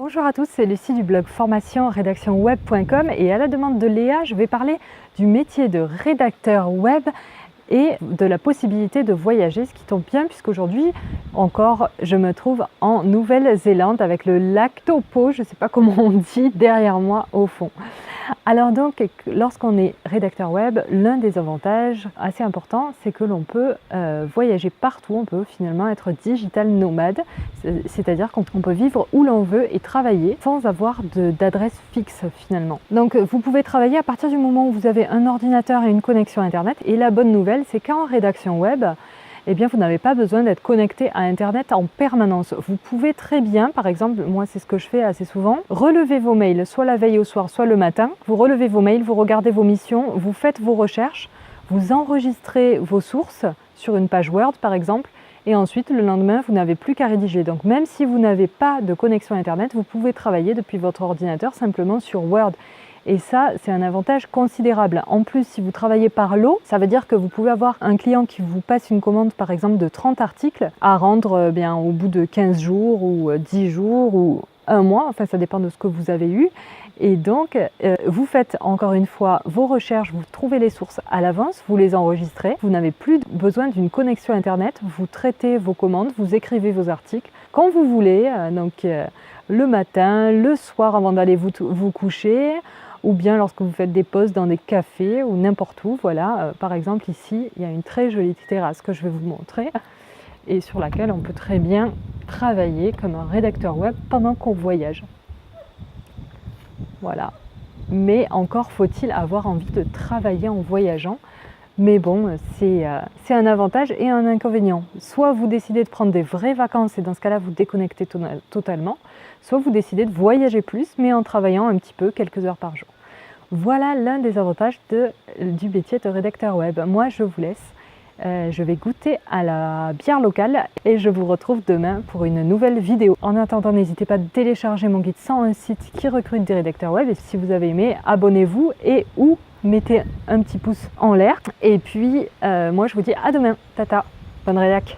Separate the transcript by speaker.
Speaker 1: Bonjour à tous, c'est Lucie du blog formation-rédaction-web.com et à la demande de Léa, je vais parler du métier de rédacteur web et de la possibilité de voyager, ce qui tombe bien puisqu'aujourd'hui encore je me trouve en Nouvelle-Zélande avec le lac Taupo, je ne sais pas comment on dit, derrière moi au fond. Alors donc, lorsqu'on est rédacteur web, l'un des avantages assez importants, c'est que l'on peut voyager partout, on peut finalement être digital nomade, c'est-à-dire qu'on peut vivre où l'on veut et travailler sans avoir d'adresse fixe finalement. Donc vous pouvez travailler à partir du moment où vous avez un ordinateur et une connexion internet, et la bonne nouvelle, c'est qu'en rédaction web, eh bien, vous n'avez pas besoin d'être connecté à Internet en permanence. Vous pouvez très bien, par exemple, moi c'est ce que je fais assez souvent, relever vos mails, soit la veille au soir, soit le matin. Vous relevez vos mails, vous regardez vos missions, vous faites vos recherches, vous enregistrez vos sources sur une page Word par exemple, et ensuite le lendemain, vous n'avez plus qu'à rédiger. Donc même si vous n'avez pas de connexion Internet, vous pouvez travailler depuis votre ordinateur simplement sur Word. Et ça, c'est un avantage considérable. En plus, si vous travaillez par lot, ça veut dire que vous pouvez avoir un client qui vous passe une commande, par exemple, de 30 articles à rendre au bout de 15 jours ou 10 jours ou un mois. Enfin, ça dépend de ce que vous avez eu. Et donc, vous faites encore une fois vos recherches, vous trouvez les sources à l'avance, vous les enregistrez. Vous n'avez plus besoin d'une connexion Internet. Vous traitez vos commandes, vous écrivez vos articles quand vous voulez. Le matin, le soir avant d'aller vous coucher, ou bien lorsque vous faites des pauses dans des cafés ou n'importe où. Voilà, par exemple ici, il y a une très jolie terrasse que je vais vous montrer et sur laquelle on peut très bien travailler comme un rédacteur web pendant qu'on voyage. Voilà, mais encore faut-il avoir envie de travailler en voyageant. Mais bon, c'est un avantage et un inconvénient. Soit vous décidez de prendre des vraies vacances et dans ce cas-là, vous déconnectez totalement. Soit vous décidez de voyager plus, mais en travaillant un petit peu, quelques heures par jour. Voilà l'un des avantages du métier de rédacteur web. Moi, je vous laisse. Je vais goûter à la bière locale et je vous retrouve demain pour une nouvelle vidéo. En attendant, n'hésitez pas à télécharger mon guide 101 sites qui recrutent des rédacteurs web. Et si vous avez aimé, abonnez-vous ou mettez un petit pouce en l'air. Et puis, moi, je vous dis à demain. Tata, bonne rédac.